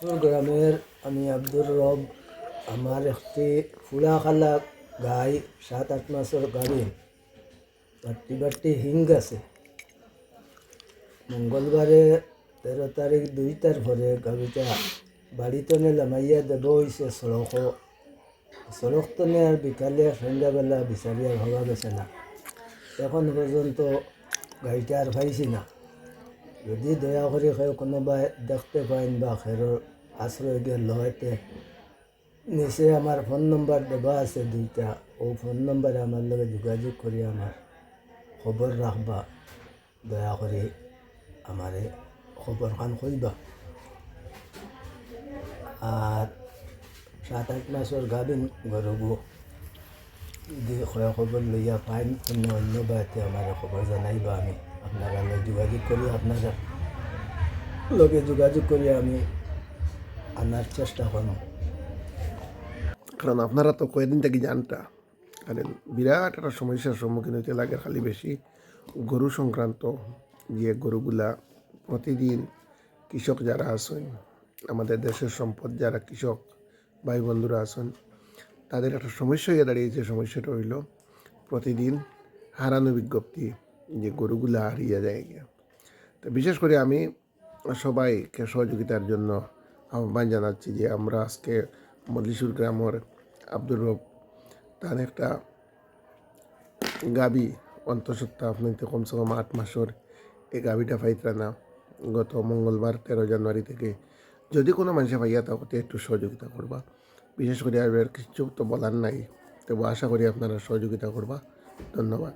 গ্রামের আমি আব্দুর রব। আমার একটি ফুলা খালা গাই 7-8 মাসের গাড়ি, চারটি বারটি হিং আছে। মঙ্গলবারে 13 তারিখ 2টার পরে গাড়িটা বাড়িতে লামাইয়া দেব হয়েছে সড়ক তো আর বিকালে সন্ধ্যাবেলা বিচারি আর হওয়া গেছে না। এখন পর্যন্ত গাড়িটা আর পাইছি না। যদি দয়া করে কোনোবাই দেখতে পাইন বা খেরোর আশ্রয় গেল হয়তো নিচে আমার ফোন নম্বর দেওয়া আছে 2টা। ও ফোন নম্বরে আমার লগে যোগাযোগ করি আমার খবর রাখবা। দয়া করে আমারে খবর খান কইবা। আর 7-8 মাসের গাভিন গরু যদি খবর লইয়া পাইন অন্য বাড়িতে আমার খবর জানাইবা। আমি আপনারা যোগাযোগ করি, আপনারা লগে যোগাযোগ করি আমি আনার চেষ্টা করব। কারণ আপনারা তো কয়েকদিন থেকে জানটা কারণ বিরাট একটা সমস্যার সম্মুখীন হইতে লাগে। খালি বেশি গরু সংক্রান্ত যে গরুগুলা প্রতিদিন কৃষক যারা আছেন, আমাদের দেশের সম্পদ যারা কৃষক ভাই বন্ধুরা আছেন, তাদের একটা সমস্যা হয়ে দাঁড়িয়েছে। সমস্যাটা হইল প্রতিদিন হারানো বিজ্ঞপ্তি, যে গরুগুলা হারিয়ে যায় গিয়া। তো বিশেষ করে আমি সবাইকে সহযোগিতার জন্য আহ্বান জানাচ্ছি যে আমরা আজকে মল্লিশুর গ্রামের আব্দুর রব তার একটা গাবি অন্তঃসত্ত্বা আপনাদের কমসে কম 8 মাসের এই গাবিটা পাইতরা না। গত মঙ্গলবার 13 জানুয়ারি থেকে যদি কোনো মানুষে পাইয়া তাকে একটু সহযোগিতা করবা। বিশেষ করে আর কিছু তো বলার নাই, তবু আশা করি আপনারা সহযোগিতা করবা। ধন্যবাদ।